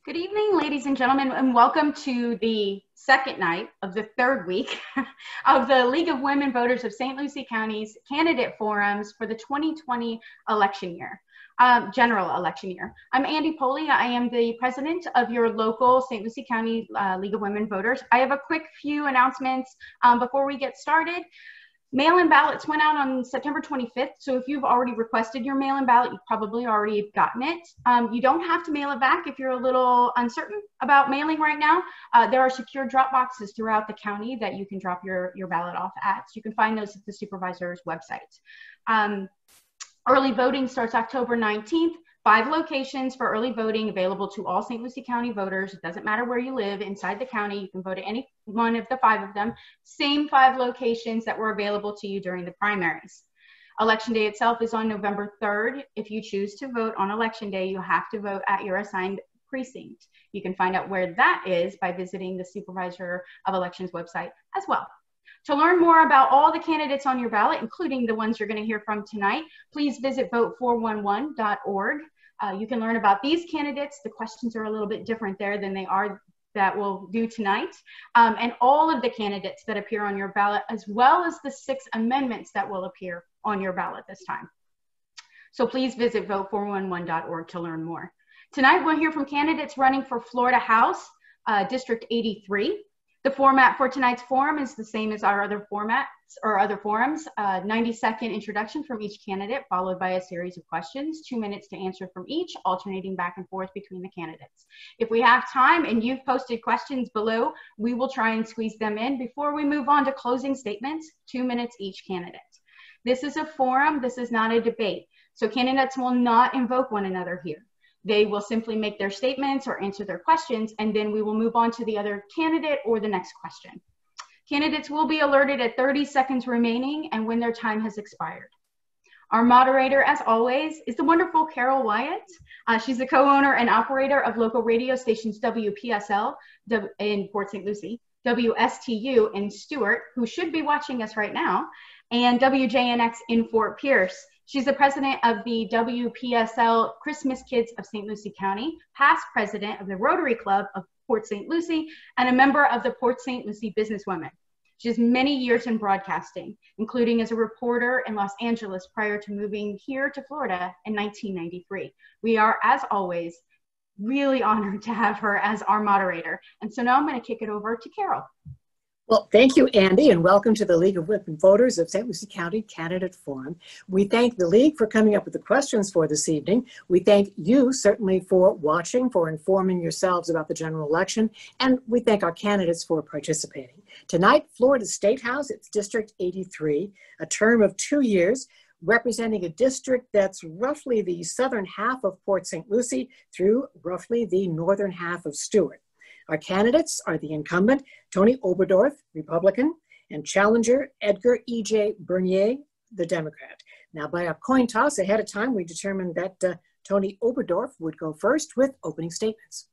Good evening, ladies and gentlemen, and welcome to the second night of the third week of the League of Women Voters of St. Lucie County's candidate forums for the 2020 election year, general election year. I'm Andy Poley. I am the president of your local St. Lucie County League of Women Voters. I have a quick few announcements before we get started. Mail-in ballots went out on September 25th, so if you've already requested your mail-in ballot, you've probably already gotten it. You don't have to mail it back if you're a little uncertain about mailing right now. There are secure drop boxes throughout the county that you can drop your ballot off at. So you can find those at the supervisor's website. Early voting starts October 19th. 5 locations for early voting available to all St. Lucie County voters. It doesn't matter where you live inside the county. You can vote at any one of the 5 of them. Same 5 locations that were available to you during the primaries. Election day itself is on November 3rd. If you choose to vote on election day, you have to vote at your assigned precinct. You can find out where that is by visiting the Supervisor of Elections website as well. To learn more about all the candidates on your ballot, including the ones you're going to hear from tonight, please visit vote411.org. You can learn about these candidates. The questions are a little bit different there than they are that we'll do tonight. And all of the candidates that appear on your ballot, as well as the 6 amendments that will appear on your ballot this time. So please visit vote411.org to learn more. Tonight, we'll hear from candidates running for Florida House, District 83. The format for tonight's forum is the same as our other formats or other forums. 90-second introduction from each candidate, followed by a series of questions, 2 minutes to answer from each, alternating back and forth between the candidates. If we have time and you've posted questions below, we will try and squeeze them in before we move on to closing statements, 2 minutes each candidate. This is a forum, this is not a debate. So candidates will not invoke one another here. They will simply make their statements or answer their questions, and then we will move on to the other candidate or the next question. Candidates will be alerted at 30 seconds remaining and when their time has expired. Our moderator, as always, is the wonderful Carol Wyatt. She's the co-owner and operator of local radio stations WPSL in Port St. Lucie, WSTU in Stewart, who should be watching us right now, and WJNX in Fort Pierce. She's the president of the WPSL Christmas Kids of St. Lucie County, past president of the Rotary Club of Port St. Lucie, and a member of the Port St. Lucie Businesswomen. She has many years in broadcasting, including as a reporter in Los Angeles prior to moving here to Florida in 1993. We are, as always, really honored to have her as our moderator. And so now I'm going to kick it over to Carol. Well, thank you, Andy, and welcome to the League of Women Voters of St. Lucie County Candidate Forum. We thank the League for coming up with the questions for this evening. We thank you, certainly, for watching, for informing yourselves about the general election, and we thank our candidates for participating. Tonight, Florida State House, it's District 83, a term of 2 years, representing a district that's roughly the southern half of Port St. Lucie through roughly the northern half of Stewart. Our candidates are the incumbent, Tony Oberdorf, Republican, and challenger, Edgar E.J. Bernier, the Democrat. Now, by a coin toss ahead of time, we determined that Tony Oberdorf would go first with opening statements.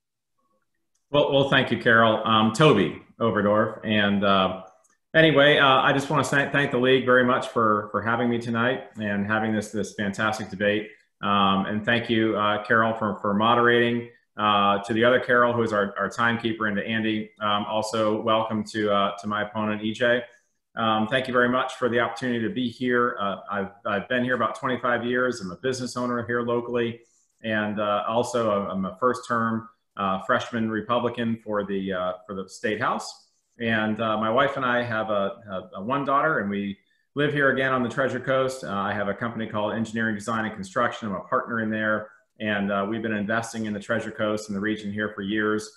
Well, thank you, Carol. Toby Oberdorf. And anyway, I just want to thank the League very much for having me tonight and having this fantastic debate. And thank you, Carol, for moderating. To the other Carol, who is our timekeeper, and to Andy, also welcome to my opponent, EJ. Thank you very much for the opportunity to be here. I've been here about 25 years. I'm a business owner here locally, and also I'm a first-term freshman Republican for the State House. And my wife and I have a one daughter, and we live here again on the Treasure Coast. I have a company called Engineering, Design, and Construction. I'm a partner in there. And we've been investing in the Treasure Coast and the region here for years,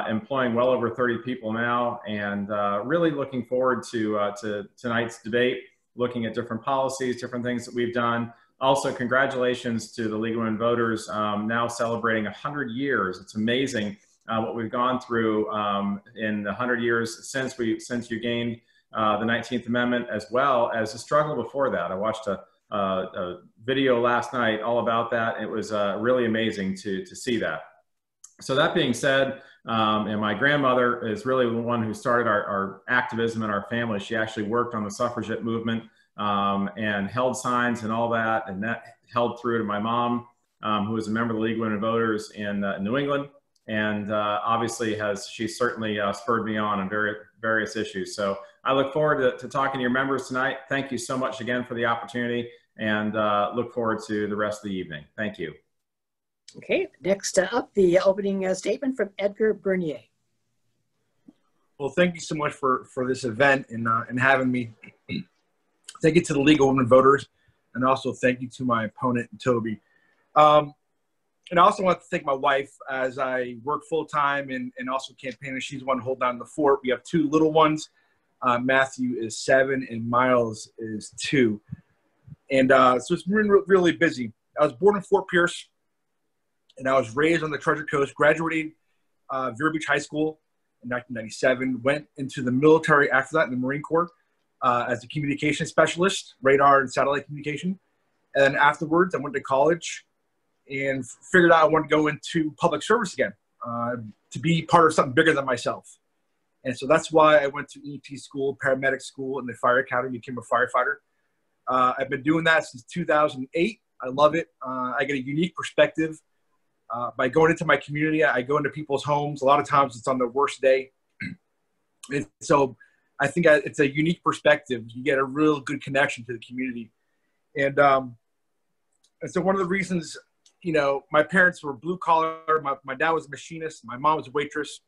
employing well over 30 people now, and really looking forward to tonight's debate, looking at different policies, different things that we've done. Also, congratulations to the League of Women Voters, now celebrating 100 years. It's amazing what we've gone through in the 100 years since you gained the 19th Amendment, as well as the struggle before that. I watched a video last night all about that. It was really amazing to see that. So that being said, and my grandmother is really the one who started our activism in our family. She actually worked on the suffragette movement and held signs and all that, and that held through to my mom, who was a member of the League of Women Voters in New England. and obviously she's certainly spurred me on various issues. So I look forward to talking to your members tonight. Thank you so much again for the opportunity, and look forward to the rest of the evening. Thank you. Okay, next up, the opening statement from Edgar Bernier. Well, thank you so much for this event and having me. Thank you to the League of Women Voters, and also thank you to my opponent, Toby. And I also want to thank my wife, as I work full-time and also campaign, and she's the one holding down the fort. We have two little ones. Matthew is 7 and Miles is 2. And so it's been really busy. I was born in Fort Pierce, and I was raised on the Treasure Coast, graduated Vero Beach High School in 1997, went into the military after that in the Marine Corps as a communication specialist, radar and satellite communication. And then afterwards, I went to college and figured out I wanted to go into public service again, to be part of something bigger than myself. And so that's why I went to EMT school, paramedic school, and the fire academy, became a firefighter. I've been doing that since 2008. I love it. I get a unique perspective. By going into my community, I go into people's homes. A lot of times it's on their worst day. And so I think it's a unique perspective. You get a real good connection to the community. And so one of the reasons, you know, my parents were blue collar. My dad was a machinist. My mom was a waitress.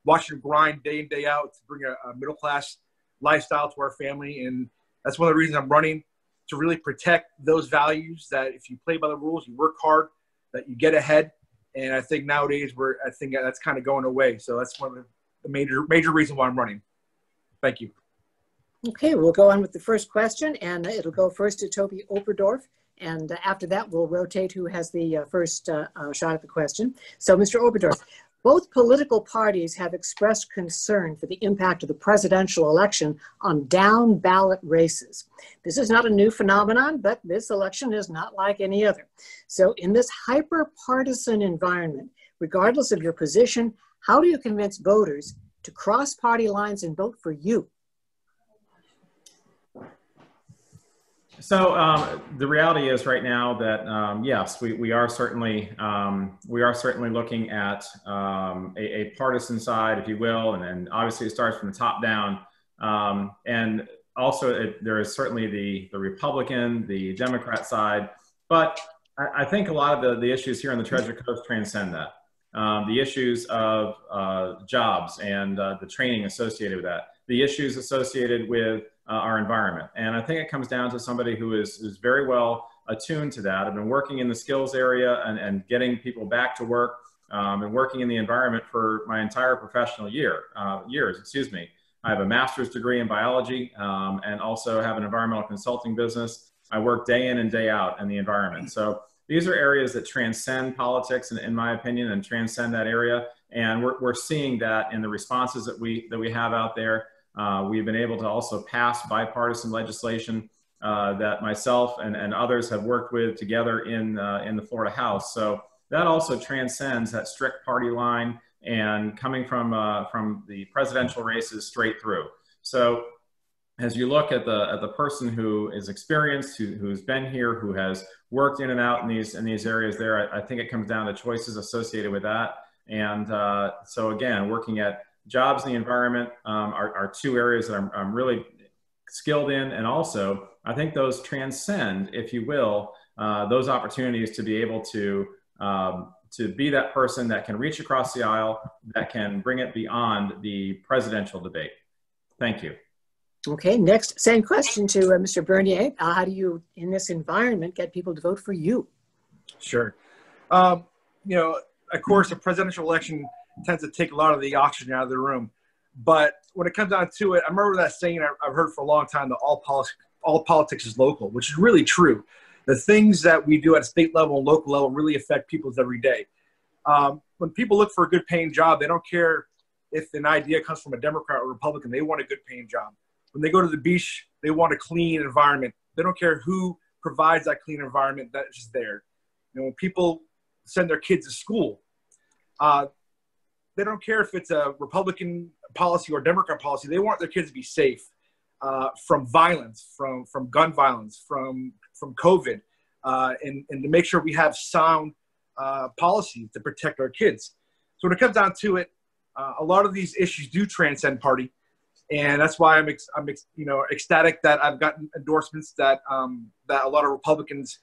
Watching them grind day in, day out to bring a middle class lifestyle to our family. And that's one of the reasons I'm running, to really protect those values, that if you play by the rules, you work hard, that you get ahead. And I think nowadays I think that's kind of going away. So that's one of the major reason why I'm running. Thank you. Okay, we'll go on with the first question, and it'll go first to Toby Oberdorf. And after that, we'll rotate who has the first shot at the question. So, Mr. Oberdorf, both political parties have expressed concern for the impact of the presidential election on down-ballot races. This is not a new phenomenon, but this election is not like any other. So in this hyper-partisan environment, regardless of your position, how do you convince voters to cross party lines and vote for you? So the reality is right now that yes, we are certainly looking at a partisan side, if you will, and obviously it starts from the top down, and also there is certainly the Republican, the Democrat side, but I think a lot of the issues here on the Treasure Coast transcend that. The issues of jobs and the training associated with that, the issues associated with our environment. And I think it comes down to somebody who is very well attuned to that. I've been working in the skills area and getting people back to work and working in the environment for my entire professional years. I have a master's degree in biology and also have an environmental consulting business. I work day in and day out in the environment. So these are areas that transcend politics, in my opinion, and transcend that area. And we're seeing that in the responses that we have out there. We've been able to also pass bipartisan legislation that myself and others have worked with together in the Florida House. So that also transcends that strict party line and coming from the presidential races straight through. So as you look at the person who is experienced, who's been here, who has worked in and out in these areas there, I think it comes down to choices associated with that. And so again, working at jobs and the environment are two areas that I'm really skilled in. And also, I think those transcend, if you will, those opportunities to be able to be that person that can reach across the aisle, that can bring it beyond the presidential debate. Thank you. Okay, next, same question to Mr. Bernier. How do you, in this environment, get people to vote for you? Sure. You know, of course, a presidential election tends to take a lot of the oxygen out of the room. But when it comes down to it, I remember that saying I've heard for a long time, that all politics is local, which is really true. The things that we do at a state level and local level really affect people's every day. When people look for a good paying job, they don't care if an idea comes from a Democrat or Republican. They want a good paying job. When they go to the beach, they want a clean environment. They don't care who provides that clean environment, that's just there. You know, when people send their kids to school, they don't care if it's a Republican policy or Democrat policy. They want their kids to be safe from violence, from gun violence, from COVID, and to make sure we have sound policies to protect our kids. So when it comes down to it, a lot of these issues do transcend party, and that's why I'm ecstatic that I've gotten endorsements that that a lot of Republicans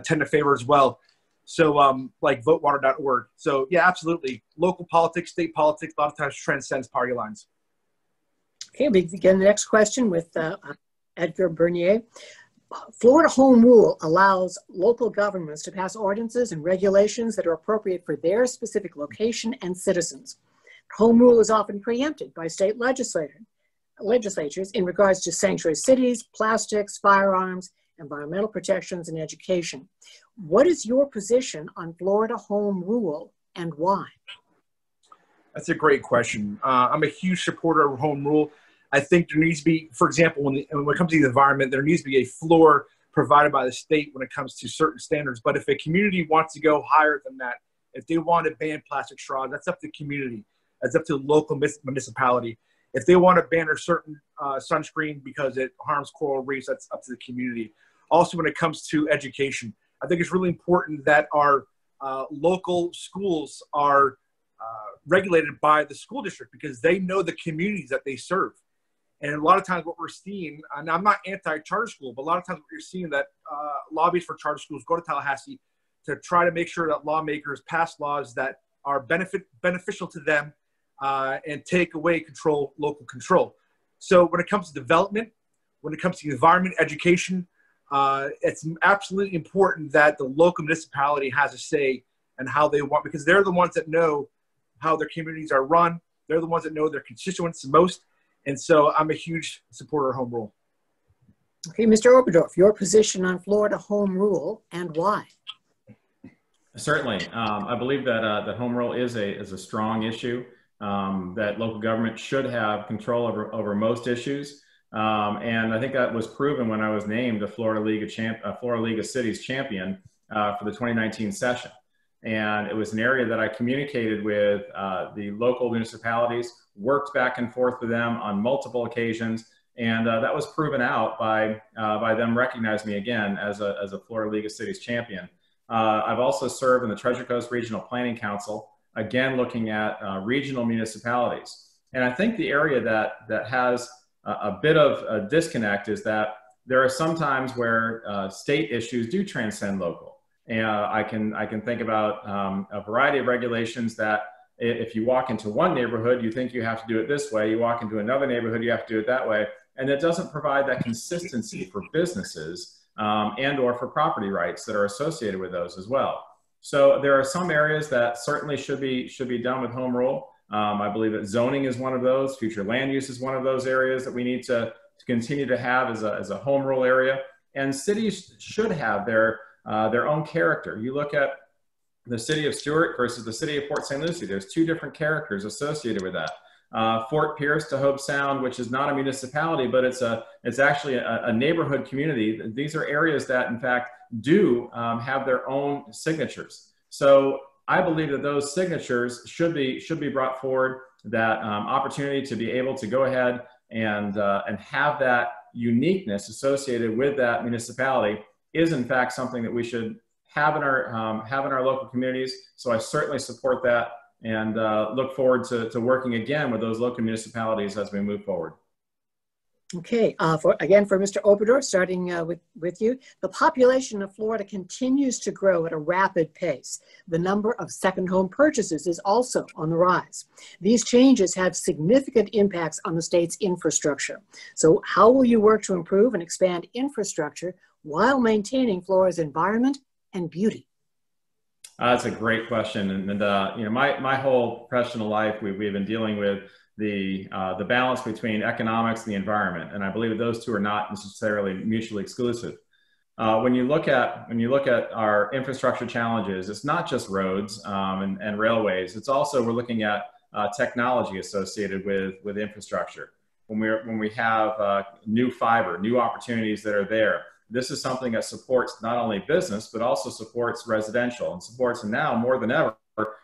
tend to favor as well. So like votewater.org. So yeah, absolutely. Local politics, state politics, a lot of times transcends party lines. Okay, we begin the next question with Edgar Bernier. Florida Home Rule allows local governments to pass ordinances and regulations that are appropriate for their specific location and citizens. Home Rule is often preempted by state legislatures in regards to sanctuary cities, plastics, firearms, environmental protections, and education. What is your position on Florida Home Rule and why? That's a great question. I'm a huge supporter of Home Rule. I think there needs to be, for example, when it comes to the environment, there needs to be a floor provided by the state when it comes to certain standards. But if a community wants to go higher than that, if they want to ban plastic straws, that's up to the community. That's up to the local municipality. If they want to ban a certain sunscreen because it harms coral reefs, that's up to the community. Also, when it comes to education, I think it's really important that our local schools are regulated by the school district because they know the communities that they serve. And a lot of times what we're seeing, and I'm not anti-charter school, but a lot of times what you're seeing that lobbies for charter schools go to Tallahassee to try to make sure that lawmakers pass laws that are beneficial to them and take away local control. So when it comes to development, when it comes to environment, education, it's absolutely important that the local municipality has a say in how they want, because they're the ones that know how their communities are run. They're the ones that know their constituents the most. And so I'm a huge supporter of Home Rule. Okay, Mr. Oberdorf, your position on Florida Home Rule and why? Certainly. I believe that the Home Rule is a strong issue, that local government should have control over most issues. And I think that was proven when I was named the Florida League of Cities champion for the 2019 session. And it was an area that I communicated with the local municipalities, worked back and forth with them on multiple occasions, and that was proven out by them recognizing me again as a Florida League of Cities champion. I've also served in the Treasure Coast Regional Planning Council, again looking at regional municipalities. And I think the area that has a bit of a disconnect is that there are some times where state issues do transcend local. And I can think about a variety of regulations that if you walk into one neighborhood, you think you have to do it this way. You walk into another neighborhood, you have to do it that way. And it doesn't provide that consistency for businesses and or for property rights that are associated with those as well. So there are some areas that certainly should be done with Home Rule. I believe that zoning is one of those. Future land use is one of those areas that we need to continue to have as a Home Rule area. And cities should have their own character. You look at the city of Stewart versus the city of Port St. Lucie. There's two different characters associated with that. Fort Pierce to Hobe Sound, which is not a municipality, but it's actually a neighborhood community. These are areas that, in fact, do have their own signatures. So I believe that those signatures should be brought forward. That opportunity to be able to go ahead and have that uniqueness associated with that municipality is in fact something that we should have in our local communities. So I certainly support that and look forward to working again with those local municipalities as we move forward. Okay, for Mr. Oberdorf, starting with you, the population of Florida continues to grow at a rapid pace. The number of second home purchases is also on the rise. These changes have significant impacts on the state's infrastructure. So how will you work to improve and expand infrastructure while maintaining Florida's environment and beauty? That's a great question. And my whole professional life, we've been dealing with the balance between economics and the environment. And I believe that those two are not necessarily mutually exclusive. When you look at our infrastructure challenges, it's not just roads and railways. It's also, we're looking at technology associated with infrastructure. When we have new fiber, new opportunities that are there, this is something that supports not only business, but also supports residential and supports now more than ever.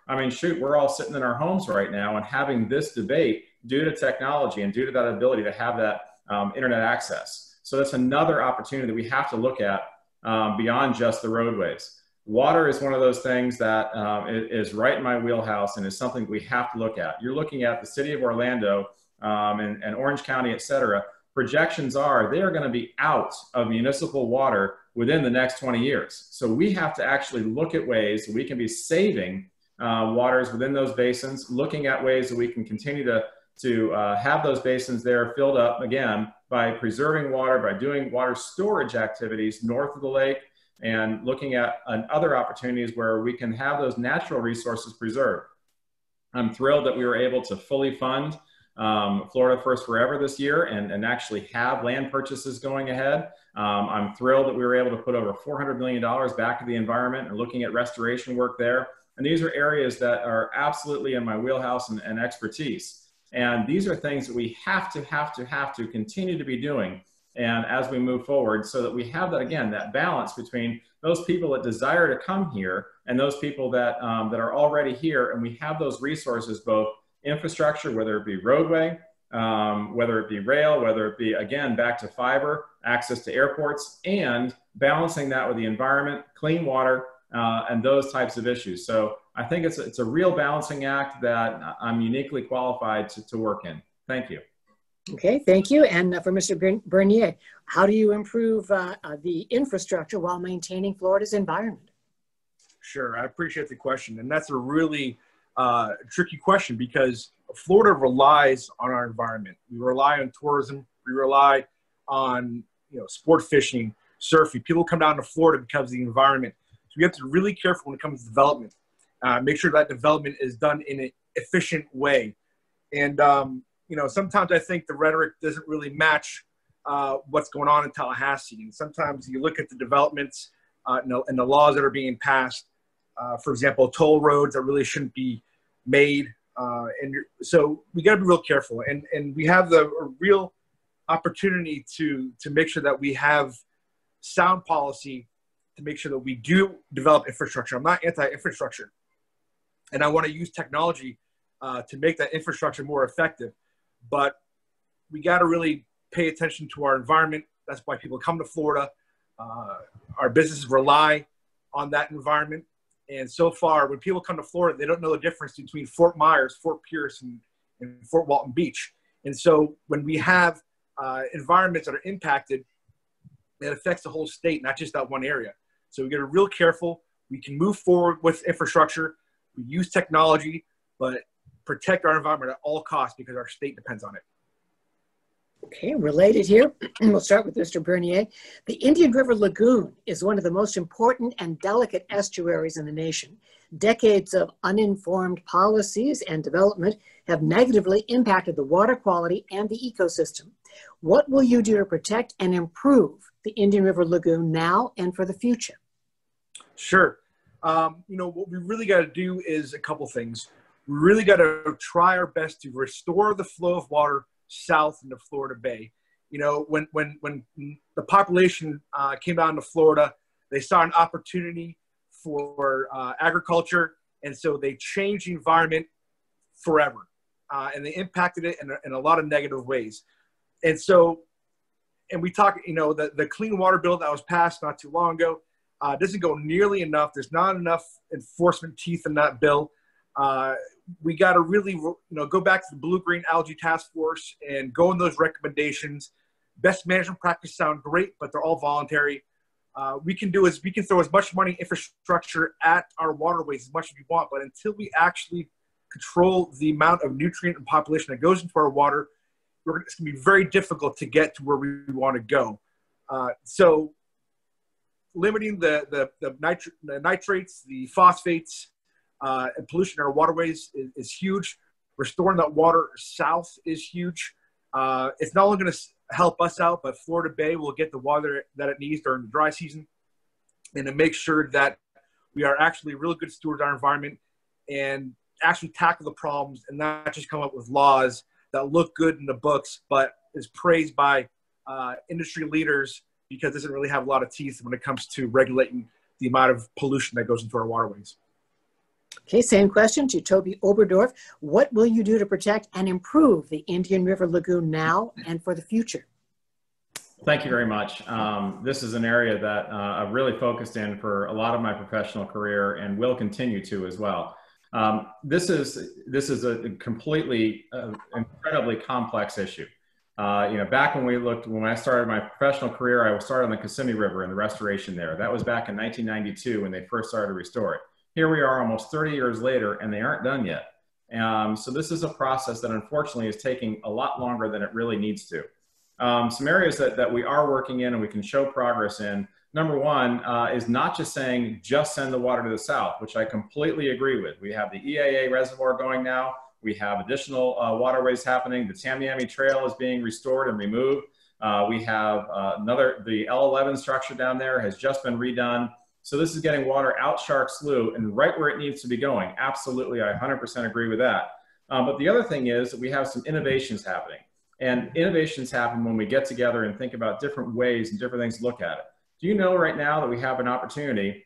I mean, shoot, we're all sitting in our homes right now and having this debate due to technology and due to that ability to have that internet access. So that's another opportunity that we have to look at beyond just the roadways. water is one of those things that is right in my wheelhouse and is something we have to look at. You're looking at the city of Orlando and Orange County, et cetera. Projections are they are going to be out of municipal water within the next 20 years. So we have to actually look at ways that we can be saving waters within those basins, looking at ways that we can continue to have those basins there filled up again by preserving water, by doing water storage activities north of the lake, and looking at other opportunities where we can have those natural resources preserved. I'm thrilled that we were able to fully fund Florida First Forever this year and actually have land purchases going ahead. I'm thrilled that we were able to put over $400 million back to the environment and looking at restoration work there. And these are areas that are absolutely in my wheelhouse and expertise. And these are things that we have to continue to be doing. And as we move forward, so that we have that, again, that balance between those people that desire to come here and those people that are already here. And we have those resources, both infrastructure, whether it be roadway, whether it be rail, whether it be, again, back to fiber, access to airports, and balancing that with the environment, clean water, and those types of issues. So I think it's a real balancing act that I'm uniquely qualified to work in. Thank you. Okay, thank you. And for Mr. Bernier, how do you improve the infrastructure while maintaining Florida's environment? Sure, I appreciate the question. And that's a really tricky question because Florida relies on our environment. We rely on tourism. We rely on sport fishing, surfing. People come down to Florida because of the environment. So we have to be really careful when it comes to development. Make sure that development is done in an efficient way. And sometimes I think the rhetoric doesn't really match what's going on in Tallahassee. And sometimes you look at the developments and the laws that are being passed. For example, toll roads that really shouldn't be made. So we got to be real careful. And we have a real opportunity to make sure that we have sound policy to make sure that we do develop infrastructure. I'm not anti-infrastructure. And I want to use technology to make that infrastructure more effective. But we got to really pay attention to our environment. That's why people come to Florida. Our businesses rely on that environment. And so far, when people come to Florida, they don't know the difference between Fort Myers, Fort Pierce, and Fort Walton Beach. And so when we have environments that are impacted, it affects the whole state, not just that one area. So we got to be real careful. We can move forward with infrastructure. We use technology, but protect our environment at all costs because our state depends on it. Okay, related here, we'll start with Mr. Bernier. The Indian River Lagoon is one of the most important and delicate estuaries in the nation. Decades of uninformed policies and development have negatively impacted the water quality and the ecosystem. What will you do to protect and improve the Indian River Lagoon now and for the future? Sure. What we really got to do is a couple things. We really got to try our best to restore the flow of water south into Florida Bay. When the population came down to Florida, they saw an opportunity for agriculture, and so they changed the environment forever, and they impacted it in a lot of negative ways. And so, and we talk, the clean water bill that was passed not too long ago doesn't go nearly enough. There's not enough enforcement teeth in that bill. We got to really, go back to the Blue-Green Algae Task Force and go in those recommendations. Best management practices sound great, but they're all voluntary. We can throw as much money infrastructure at our waterways as much as we want, but until we actually control the amount of nutrient and population that goes into our water, it's going to be very difficult to get to where we want to go. So limiting the nitrates, the phosphates, and pollution in our waterways is huge. Restoring that water south is huge. It's not only going to help us out, but Florida Bay will get the water that it needs during the dry season, and to make sure that we are actually really good stewards of our environment and actually tackle the problems and not just come up with laws that look good in the books, but is praised by industry leaders because it doesn't really have a lot of teeth when it comes to regulating the amount of pollution that goes into our waterways. Okay, same question to Toby Oberdorf. What will you do to protect and improve the Indian River Lagoon now and for the future? Thank you very much. This is an area that I've really focused in for a lot of my professional career and will continue to as well. This is a completely incredibly complex issue. Back when I started my professional career, I started on the Kissimmee River and the restoration there. That was back in 1992 when they first started to restore it. Here we are almost 30 years later and they aren't done yet. So this is a process that unfortunately is taking a lot longer than it really needs to. Some areas that we are working in and we can show progress in. Number one is not just saying just send the water to the south, which I completely agree with. We have the EAA reservoir going now. We have additional waterways happening. The Tamiami Trail is being restored and removed. We have the L11 structure down there has just been redone. So this is getting water out Shark Slough and right where it needs to be going. Absolutely, I 100% agree with that. But the other thing is that we have some innovations happening. And innovations happen when we get together and think about different ways and different things to look at it. Do you know right now that we have an opportunity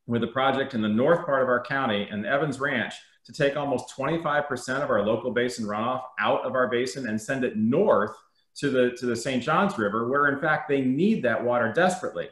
with a project in the north part of our county and Evans Ranch to take almost 25% of our local basin runoff out of our basin and send it north to the St. Johns River, where in fact they need that water desperately.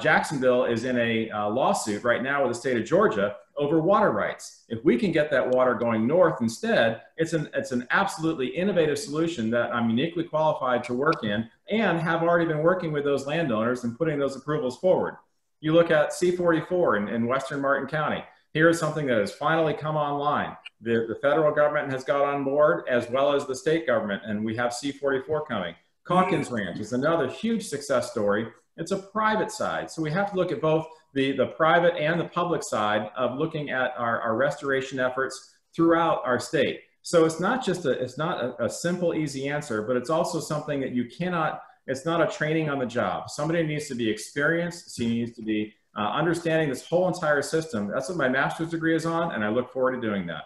Jacksonville is in a lawsuit right now with the state of Georgia over water rights. If we can get that water going north instead, it's an absolutely innovative solution that I'm uniquely qualified to work in and have already been working with those landowners and putting those approvals forward. You look at C44 in Western Martin County. Here is something that has finally come online. The federal government has got on board as well as the state government, and we have C44 coming. Calkins Ranch is another huge success story. It's a private side. So we have to look at both the private and the public side of looking at our restoration efforts throughout our state. So it's not a simple, easy answer, but it's also something that you cannot, it's not a training on the job. Somebody needs to be experienced, needs to be understanding this whole entire system. That's what my master's degree is on, and I look forward to doing that.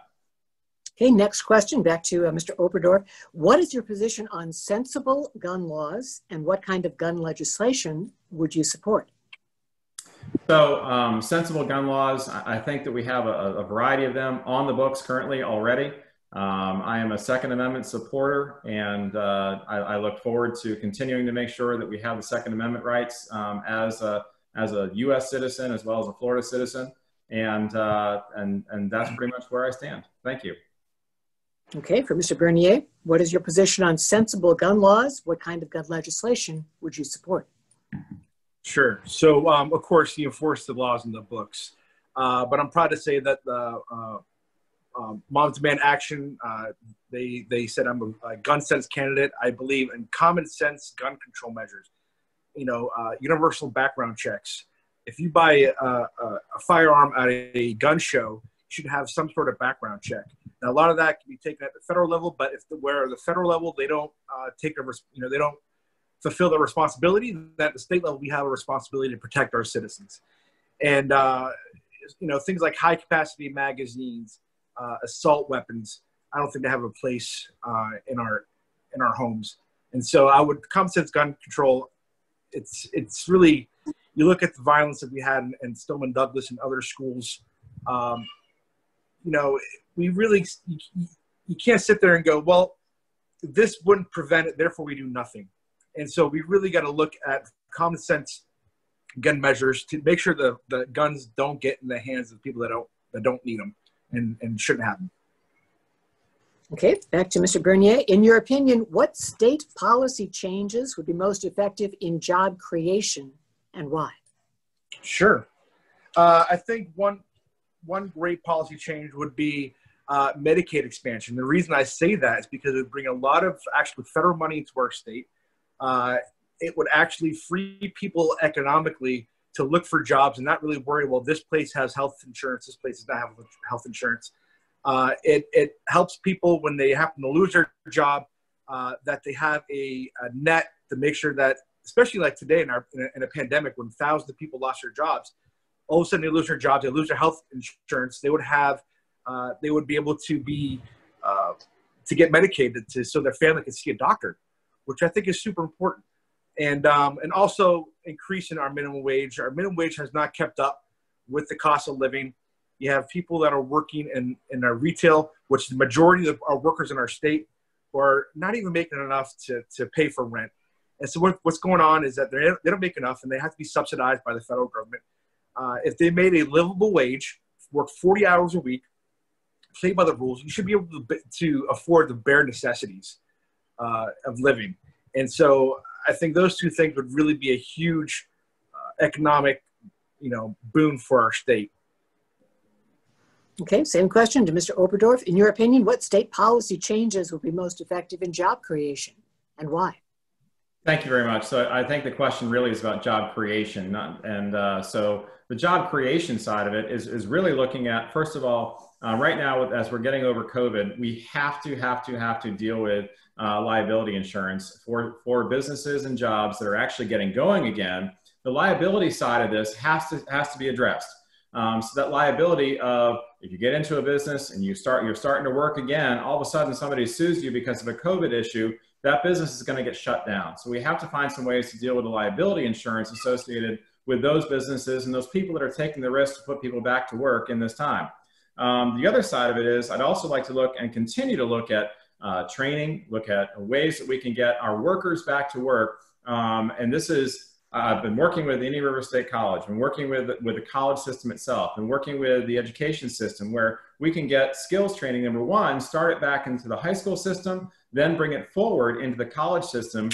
Okay, next question, back to Mr. Oberdorf. What is your position on sensible gun laws, and what kind of gun legislation would you support? So sensible gun laws, I think that we have a variety of them on the books currently already. I am a Second Amendment supporter, and I look forward to continuing to make sure that we have the Second Amendment rights as a U.S. citizen as well as a Florida citizen, and that's pretty much where I stand. Thank you. Okay, for Mr. Bernier, what is your position on sensible gun laws? What kind of gun legislation would you support? Sure. So, of course, you enforce the laws in the books, but I'm proud to say that the Moms Demand Action, they said I'm a gun sense candidate. I believe in common sense gun control measures. Universal background checks. If you buy a firearm at a gun show, you should have some sort of background check. Now, a lot of that can be taken at the federal level, but where the federal level they don't they don't fulfill their responsibility, at the state level we have a responsibility to protect our citizens. And things like high capacity magazines, assault weapons, I don't think they have a place in our homes. And so I would common sense gun control. It's really, you look at the violence that we had in Stoneman Douglas and other schools. We really, you can't sit there and go, well, this wouldn't prevent it, therefore we do nothing. And so we really got to look at common sense gun measures to make sure the guns don't get in the hands of people that don't need them and shouldn't have them. Okay, back to Mr. Bernier. In your opinion, what state policy changes would be most effective in job creation and why? Sure. I think one great policy change would be Medicaid expansion. The reason I say that is because it would bring a lot of actually federal money into our state. It would actually free people economically to look for jobs and not really worry, well, this place has health insurance, this place does not have health insurance. It helps people when they happen to lose their job, that they have a net to make sure that, especially like today in a pandemic when thousands of people lost their jobs, all of a sudden they lose their jobs, they lose their health insurance, they would be able to get Medicaid so their family can see a doctor, which I think is super important. And also increasing our minimum wage. Our minimum wage has not kept up with the cost of living. You have people that are working in our retail, which the majority of our workers in our state are not even making enough to pay for rent. And so what's going on is that they don't make enough, and they have to be subsidized by the federal government. If they made a livable wage, work 40 hours a week, play by the rules, you should be able to afford the bare necessities of living. And so I think those two things would really be a huge economic, boon for our state. Okay, same question to Mr. Oberdorf. In your opinion, what state policy changes will be most effective in job creation and why? Thank you very much. So I think the question really is about job creation. So the job creation side of it is really looking at, first of all, right now, as we're getting over COVID, we have to deal with liability insurance for businesses and jobs that are actually getting going again. The liability side of this has to be addressed. So that liability of, if you get into a business and you're starting to work again, all of a sudden somebody sues you because of a COVID issue, that business is going to get shut down. So we have to find some ways to deal with the liability insurance associated with those businesses and those people that are taking the risk to put people back to work in this time. The other side of it is, I'd also like to look and continue to look at training, look at ways that we can get our workers back to work. And this is, I've been working with Indian River State College, been working with the college system itself, and working with the education system where we can get skills training, number one, start it back into the high school system, then bring it forward into the college system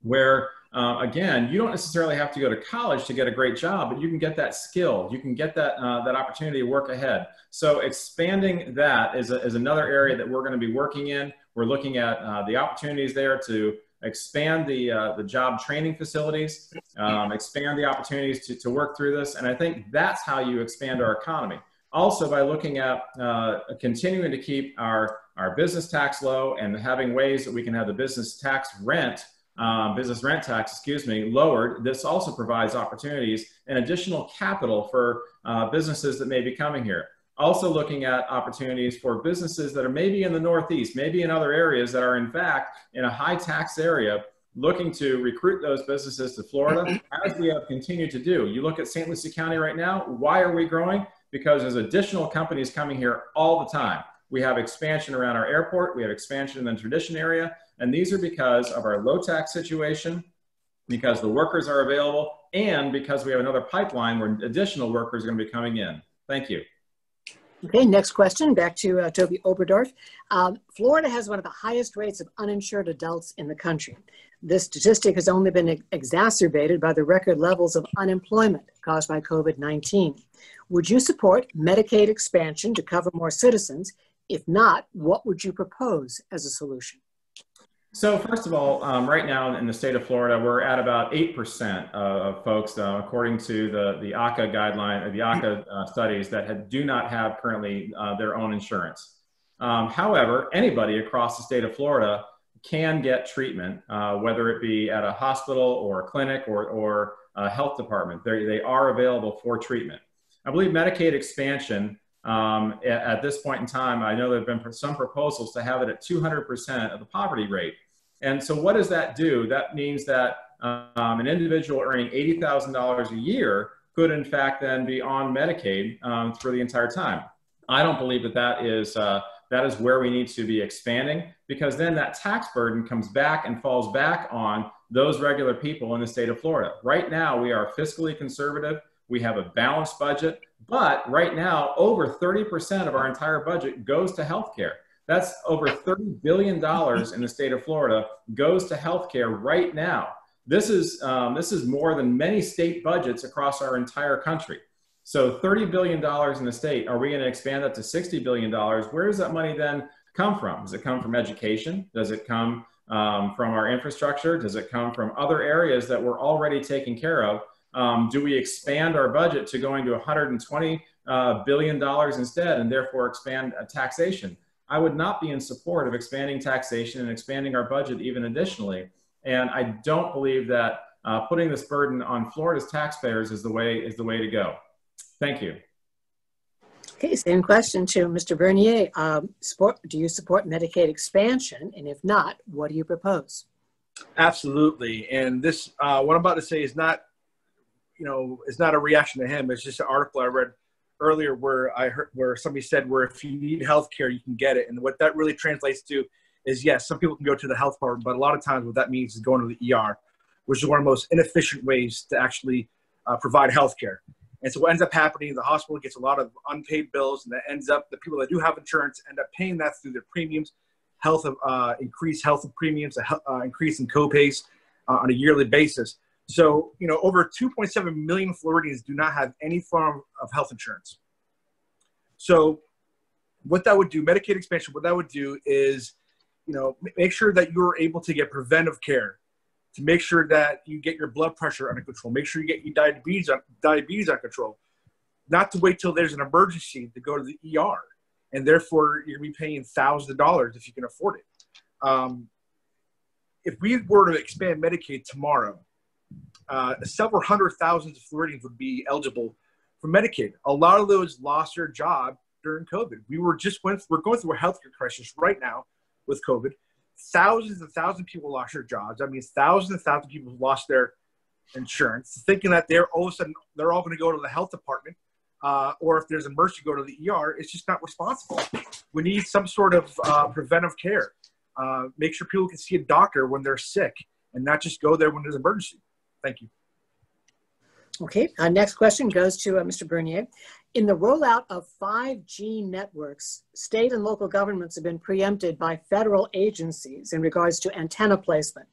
where, again, you don't necessarily have to go to college to get a great job, but you can get that skill. You can get that, that opportunity to work ahead. So expanding that is another area that we're going to be working in. We're looking at the opportunities there to expand the job training facilities, expand the opportunities to work through this. And I think that's how you expand our economy. Also, by looking at continuing to keep our business tax low and having ways that we can have the business rent tax, lowered. This also provides opportunities and additional capital for businesses that may be coming here. Also looking at opportunities for businesses that are maybe in the Northeast, maybe in other areas that are in fact in a high tax area, looking to recruit those businesses to Florida, as we have continued to do. You look at St. Lucie County right now, why are we growing? Because there's additional companies coming here all the time. We have expansion around our airport, we have expansion in the tradition area, and these are because of our low tax situation, because the workers are available, and because we have another pipeline where additional workers are going to be coming in. Thank you. Okay, next question, back to Toby Oberdorf. Florida has one of the highest rates of uninsured adults in the country. This statistic has only been exacerbated by the record levels of unemployment caused by COVID-19. Would you support Medicaid expansion to cover more citizens? If not, what would you propose as a solution? So first of all, right now in the state of Florida, we're at about 8% of folks, according to the ACA guideline, or the ACA studies, that do not have currently their own insurance. However, anybody across the state of Florida can get treatment, whether it be at a hospital or a clinic or a health department. They are available for treatment. I believe Medicaid expansion, at this point in time, I know there have been some proposals to have it at 200% of the poverty rate. And so what does that do? That means that an individual earning $80,000 a year could in fact then be on Medicaid for the entire time. I don't believe that is where we need to be expanding, because then that tax burden comes back and falls back on those regular people in the state of Florida. Right now, we are fiscally conservative. We have a balanced budget, but right now, over 30% of our entire budget goes to healthcare. That's over $30 billion in the state of Florida goes to healthcare right now. This is more than many state budgets across our entire country. So $30 billion in the state, are we going to expand that to $60 billion? Where does that money then come from? Does it come from education? Does it come from our infrastructure? Does it come from other areas that we're already taking care of? Do we expand our budget to going to $120 billion instead and therefore expand taxation? I would not be in support of expanding taxation and expanding our budget even additionally. And I don't believe that putting this burden on Florida's taxpayers is the way to go. Thank you. Okay, same question to Mr. Bernier. Do you support Medicaid expansion? And if not, what do you propose? Absolutely. And this, what I'm about to say is not, it's not a reaction to him. It's just an article I read earlier where somebody said where if you need health care, you can get it. And what that really translates to is, yes, some people can go to the health department, but a lot of times what that means is going to the ER. which is one of the most inefficient ways to actually provide health care. And so what ends up happening, the hospital gets a lot of unpaid bills, and that ends up, the people that do have insurance end up paying that through their premiums, increased health premiums, increase in copays on a yearly basis. So, over 2.7 million Floridians do not have any form of health insurance. So what that would do, Medicaid expansion, what that would do is, make sure that you're able to get preventive care, to make sure that you get your blood pressure under control, make sure you get your diabetes under control, not to wait till there's an emergency to go to the ER, and therefore you're going to be paying thousands of dollars if you can afford it. If we were to expand Medicaid tomorrow, several hundred thousands of Floridians would be eligible for Medicaid. A lot of those lost their job during COVID. We're going through a healthcare crisis right now with COVID. Thousands and thousands of people lost their jobs. That means thousands and thousands of people have lost their insurance, thinking that all of a sudden they're all going to go to the health department, or if there's an emergency, go to the ER. It's just not responsible. We need some sort of preventive care. Make sure people can see a doctor when they're sick and not just go there when there's an emergency. Thank you. Okay, our next question goes to Mr. Bernier. In the rollout of 5G networks, state and local governments have been preempted by federal agencies in regards to antenna placement.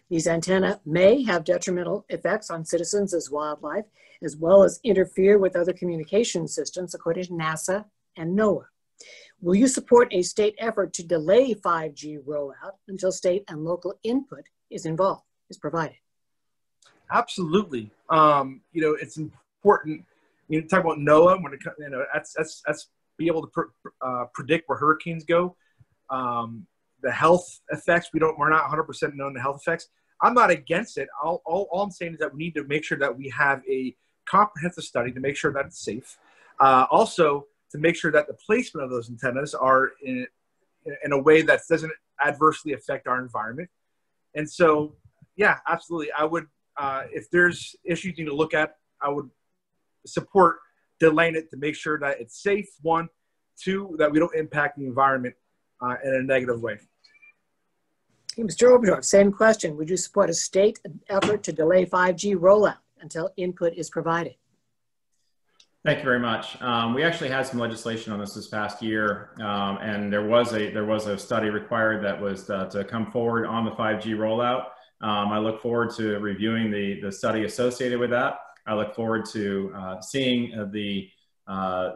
These antennae may have detrimental effects on citizens as wildlife, as well as interfere with other communication systems, according to NASA and NOAA. Will you support a state effort to delay 5G rollout until state and local input is provided? Absolutely. It's important. Talk about NOAA when it comes. That's be able to predict where hurricanes go. The health effects, we're not 100% known the health effects. I'm not against it. All I'm saying is that we need to make sure that we have a comprehensive study to make sure that it's safe. Also, to make sure that the placement of those antennas are in a way that doesn't adversely affect our environment. And so, yeah, absolutely. I would, if there's issues you need to look at, I would support delaying it to make sure that it's safe, one. Two, that we don't impact the environment in a negative way. Hey, Mr. Oberdorf, same question. Would you support a state effort to delay 5G rollout until input is provided? Thank you very much. We actually had some legislation on this past year, and there was a study required that was to come forward on the 5G rollout. I look forward to reviewing the study associated with that. I look forward to seeing the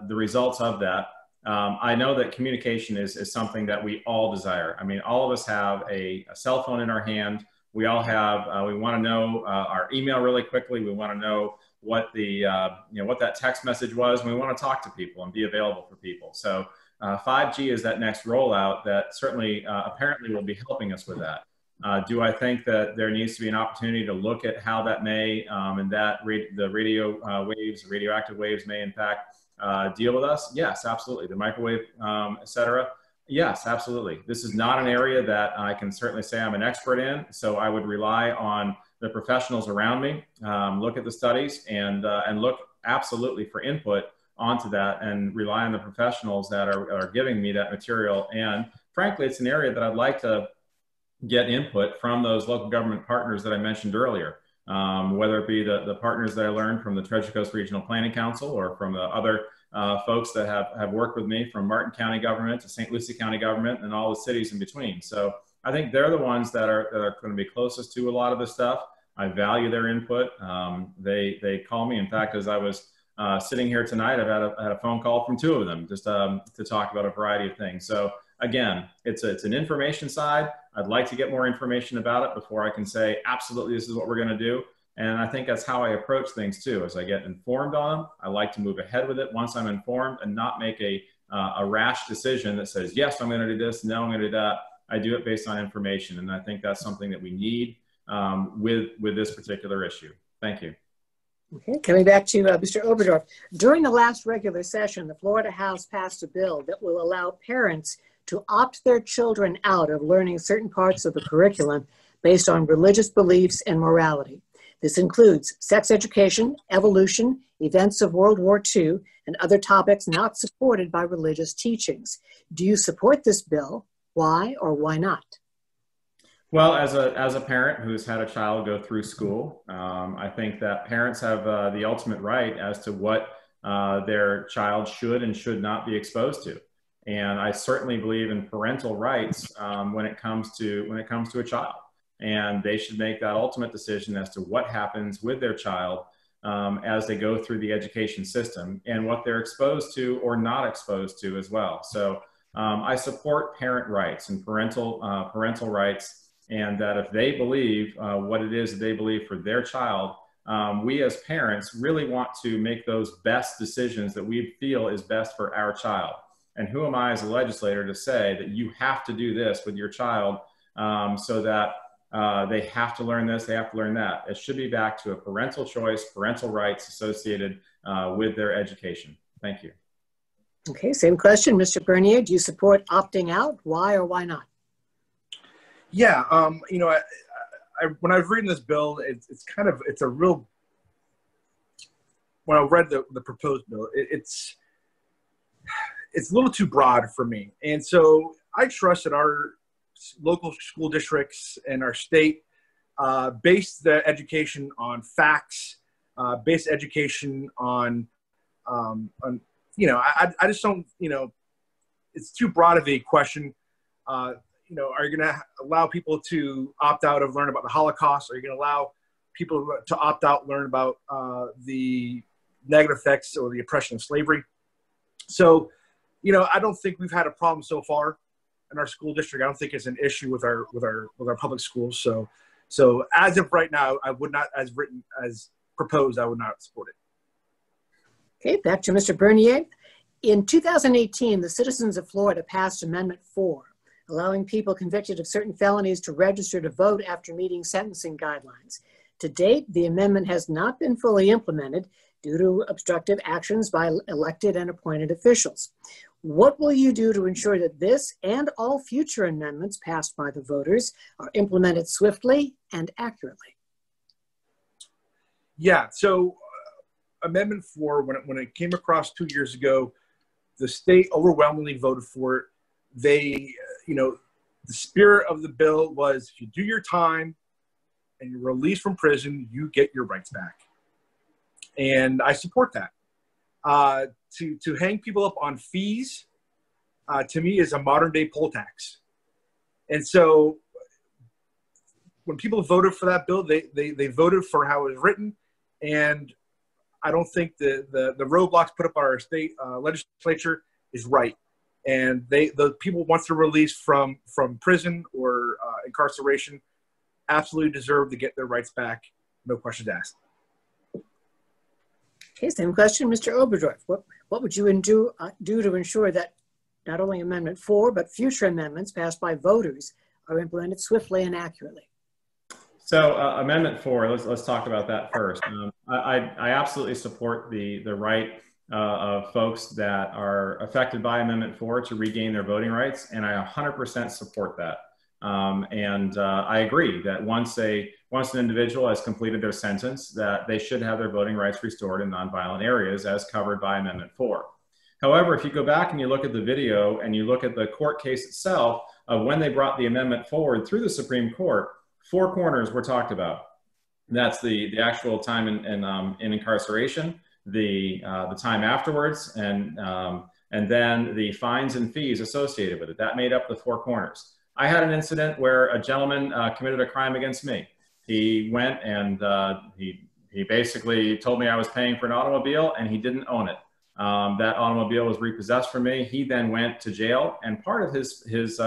results of that. I know that communication is something that we all desire. I mean, all of us have a cell phone in our hand. We all have, we want to know our email really quickly. We want to know what what that text message was. And we want to talk to people and be available for people. So 5G is that next rollout that certainly apparently will be helping us with that. Do I think that there needs to be an opportunity to look at how that may, and that the radio waves, radioactive waves may in fact deal with us? Yes, absolutely. The microwave, et cetera. Yes, absolutely. This is not an area that I can certainly say I'm an expert in. So I would rely on the professionals around me, look at the studies and look absolutely for input onto that and rely on the professionals that are giving me that material. And frankly, it's an area that I'd like to get input from those local government partners that I mentioned earlier, whether it be the partners that I learned from the Treasure Coast Regional Planning Council or from the other folks that have worked with me from Martin County government to St. Lucie County government and all the cities in between. So I think they're the ones that are going to be closest to a lot of this stuff. I value their input. They call me. In fact, as I was sitting here tonight, I've had a phone call from two of them just to talk about a variety of things. So again, it's an information side. I'd like to get more information about it before I can say, absolutely, this is what we're going to do. And I think that's how I approach things too. As I get informed on them, I like to move ahead with it once I'm informed and not make a rash decision that says, yes, I'm going to do this. No, I'm going to do that. I do it based on information. And I think that's something that we need with this particular issue. Thank you. Okay, coming back to Mr. Oberdorf. During the last regular session, the Florida House passed a bill that will allow parents to opt their children out of learning certain parts of the curriculum based on religious beliefs and morality. This includes sex education, evolution, events of World War II, and other topics not supported by religious teachings. Do you support this bill? Why or why not? Well, as a parent who's had a child go through school, I think that parents have the ultimate right as to what their child should and should not be exposed to. And I certainly believe in parental rights when it comes to a child. And they should make that ultimate decision as to what happens with their child as they go through the education system and what they're exposed to or not exposed to as well. So I support parent rights and parental rights. And that if they believe what it is that they believe for their child, we as parents really want to make those best decisions that we feel is best for our child. And who am I as a legislator to say that you have to do this with your child so that they have to learn this, they have to learn that. It should be back to a parental choice, parental rights associated with their education. Thank you. Okay, same question. Mr. Bernier, do you support opting out? Why or why not? Yeah, you know, when I was reading this bill, it's a real, when I read the proposed bill, it's a little too broad for me. And so I trust that our local school districts and our state base the education on facts, base education on you know, I just don't, you know, it's too broad of a question. You know, are you going to allow people to opt out of learn about the Holocaust? Are you going to allow people to opt out, learn about the negative effects or the oppression of slavery? So, you know, I don't think we've had a problem so far in our school district. I don't think it's an issue with our public schools. So as of right now, I would not, as proposed, I would not support it. Okay, back to Mr. Bernier. In 2018, the citizens of Florida passed Amendment 4, allowing people convicted of certain felonies to register to vote after meeting sentencing guidelines. To date, the amendment has not been fully implemented due to obstructive actions by elected and appointed officials. What will you do to ensure that this and all future amendments passed by the voters are implemented swiftly and accurately? Yeah, so Amendment 4, when it came across 2 years ago, the state overwhelmingly voted for it. They, you know, the spirit of the bill was if you do your time and you're released from prison, you get your rights back. And I support that. To hang people up on fees, to me, is a modern day poll tax. And so when people voted for that bill, they voted for how it was written. And I don't think the roadblocks put up by our state legislature is right. And the people, once they're released from prison or incarceration, absolutely deserve to get their rights back. No questions asked. Okay, same question, Mr. Oberdorf. What would you do to ensure that not only Amendment 4, but future amendments passed by voters are implemented swiftly and accurately? So Amendment 4, let's talk about that first. I absolutely support the right of folks that are affected by Amendment 4 to regain their voting rights, and I 100% support that. I agree that once an individual has completed their sentence, that they should have their voting rights restored in nonviolent areas as covered by Amendment 4. However, if you go back and you look at the video and you look at the court case itself of when they brought the amendment forward through the Supreme Court, 4 corners were talked about. That's the actual time in incarceration, the time afterwards, and then the fines and fees associated with it. That made up the 4 corners. I had an incident where a gentleman committed a crime against me. He went and he basically told me I was paying for an automobile and he didn't own it. That automobile was repossessed from me. He then went to jail, and part of his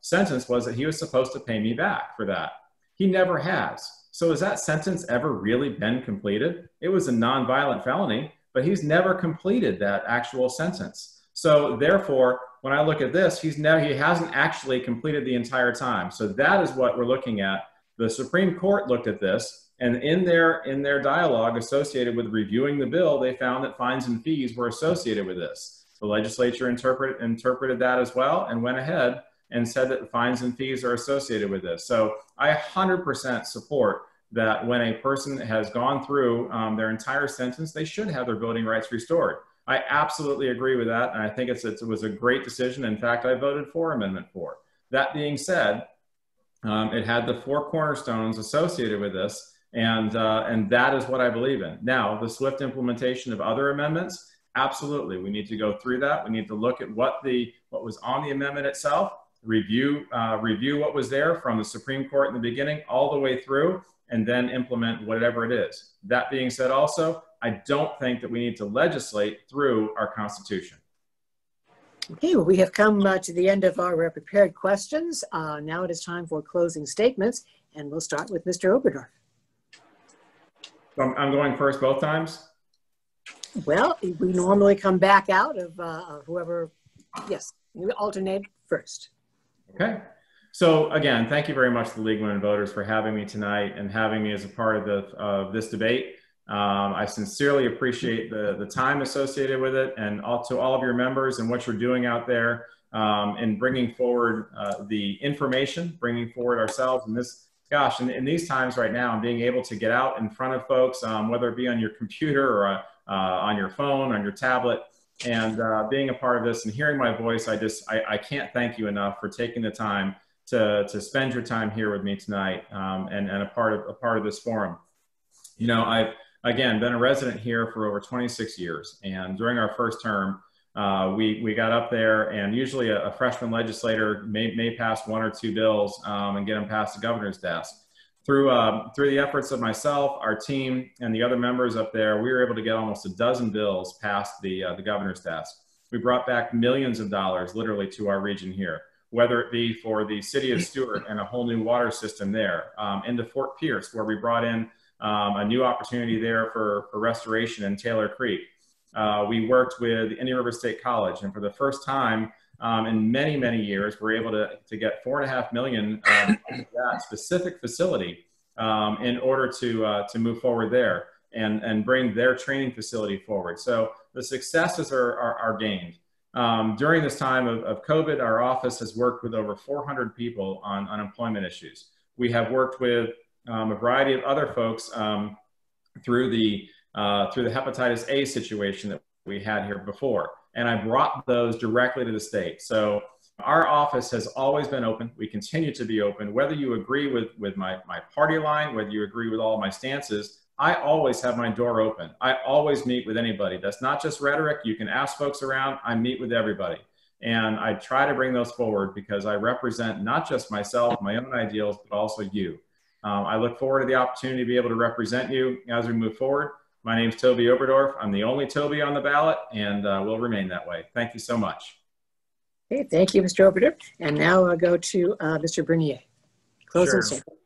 sentence was that he was supposed to pay me back for that. He never has. So has that sentence ever really been completed? It was a nonviolent felony, but he's never completed that actual sentence. So therefore, when I look at this, he hasn't actually completed the entire time. So that is what we're looking at. The Supreme Court looked at this, and in their dialogue associated with reviewing the bill, they found that fines and fees were associated with this. The legislature interpreted that as well and went ahead and said that fines and fees are associated with this. So I 100% support that when a person has gone through their entire sentence, they should have their voting rights restored. I absolutely agree with that, and I think it was a great decision. In fact, I voted for Amendment 4. That being said, It had the 4 cornerstones associated with this, and that is what I believe in. Now, the swift implementation of other amendments, absolutely, we need to go through that. We need to look at what was on the amendment itself, review what was there from the Supreme Court in the beginning all the way through, and then implement whatever it is. That being said, also, I don't think that we need to legislate through our Constitution. Okay, well, we have come to the end of our prepared questions. Now it is time for closing statements, and we'll start with Mr. Oberdorf. I'm going first both times? Well, we normally come back out of whoever, yes, we alternate first. Okay. So again, thank you very much to the League of Women Voters for having me tonight and having me as a part of this debate. I sincerely appreciate the time associated with it, and to all of your members and what you're doing out there in bringing forward the information, bringing forward ourselves in this, gosh, in these times right now, and being able to get out in front of folks, whether it be on your computer or on your phone, on your tablet, and being a part of this and hearing my voice, I can't thank you enough for taking the time to spend your time here with me tonight and a part of this forum. You know, I've again been a resident here for over 26 years, and during our first term, we got up there, and usually a freshman legislator may pass 1 or 2 bills and get them past the governor's desk. Through the efforts of myself, our team, and the other members up there, we were able to get almost a dozen bills past the governor's desk. We brought back millions of dollars literally to our region here, whether it be for the city of Stewart and a whole new water system there, into Fort Pierce, where we brought in a new opportunity there for restoration in Taylor Creek. We worked with Indian River State College, and for the first time in many, many years, we're able to get $4.5 million of that specific facility in order to move forward there and bring their training facility forward. So the successes are gained. During this time of COVID, our office has worked with over 400 people on unemployment issues. We have worked with a variety of other folks through the hepatitis A situation that we had here before. And I brought those directly to the state. So our office has always been open. We continue to be open. Whether you agree with my party line, whether you agree with all of my stances, I always have my door open. I always meet with anybody. That's not just rhetoric. You can ask folks around. I meet with everybody. And I try to bring those forward because I represent not just myself, my own ideals, but also you. I look forward to the opportunity to be able to represent you as we move forward. My name's Toby Oberdorf. I'm the only Toby on the ballot, and will remain that way. Thank you so much. Okay, thank you, Mr. Oberdorf. And now I'll go to Mr. Bernier. Closing statement.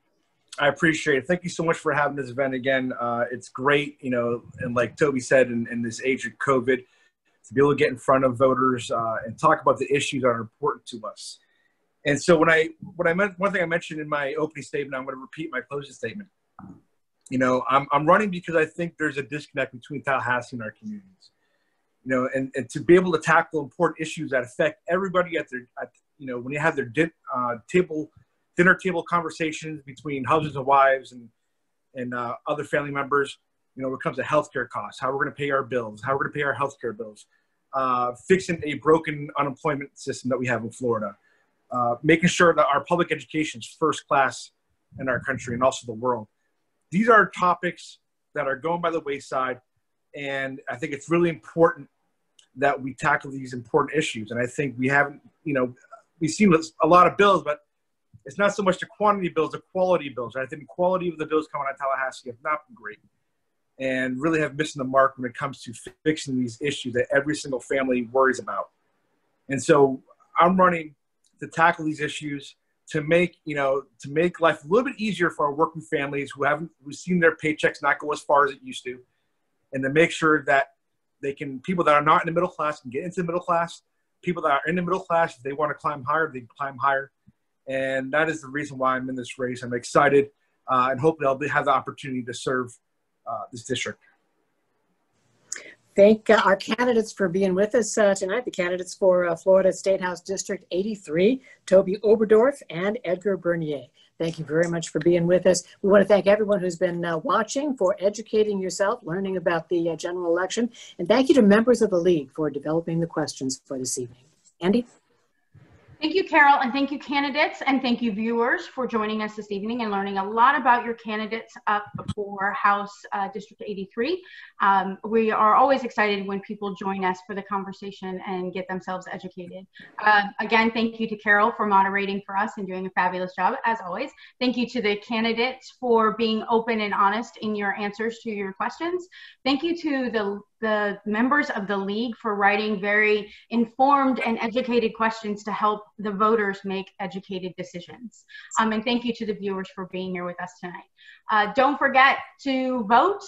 I appreciate it. Thank you so much for having this event again. It's great, you know, and like Toby said, in this age of COVID, to be able to get in front of voters and talk about the issues that are important to us. And so one thing I mentioned in my opening statement, I'm going to repeat my closing statement. You know, I'm running because I think there's a disconnect between Tallahassee and our communities. You know, and to be able to tackle important issues that affect everybody you know, when you have their dinner table conversations between husbands and wives and other family members, you know, when it comes to healthcare costs, how we're going to pay our bills, how we're going to pay our healthcare bills, fixing a broken unemployment system that we have in Florida, making sure that our public education is first class in our country and also the world. These are topics that are going by the wayside, and I think it's really important that we tackle these important issues. And I think we haven't, you know, we've seen a lot of bills, but it's not so much the quantity of bills, the quality of bills. I think the quality of the bills coming out of Tallahassee have not been great and really have missed the mark when it comes to fixing these issues that every single family worries about. And so I'm running to tackle these issues, to make life a little bit easier for our working families who've seen their paychecks not go as far as it used to, and to make sure that people that are not in the middle class can get into the middle class. People that are in the middle class, if they want to climb higher, they can climb higher. And that is the reason why I'm in this race. I'm excited, and hopefully I'll have the opportunity to serve this district. Thank our candidates for being with us tonight. The candidates for Florida State House District 83, Toby Oberdorf and Edgar Bernier. Thank you very much for being with us. We want to thank everyone who's been watching, for educating yourself, learning about the general election. And thank you to members of the League for developing the questions for this evening. Andy? Thank you, Carol, and thank you, candidates, and thank you, viewers, for joining us this evening and learning a lot about your candidates up for House District 83. We are always excited when people join us for the conversation and get themselves educated. Again, thank you to Carol for moderating for us and doing a fabulous job, as always. Thank you to the candidates for being open and honest in your answers to your questions. Thank you to the members of the league for writing very informed and educated questions to help the voters make educated decisions. And thank you to the viewers for being here with us tonight. Don't forget to vote.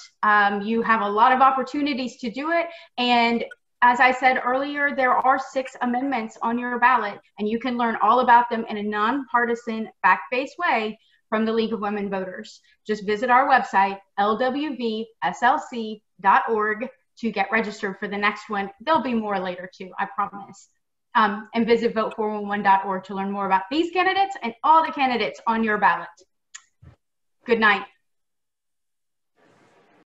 You have a lot of opportunities to do it. And as I said earlier, there are 6 amendments on your ballot, and you can learn all about them in a nonpartisan, fact-based way from the League of Women Voters. Just visit our website, lwvslc.org, to get registered for the next one. There'll be more later too, I promise. And visit vote411.org to learn more about these candidates and all the candidates on your ballot. Good night.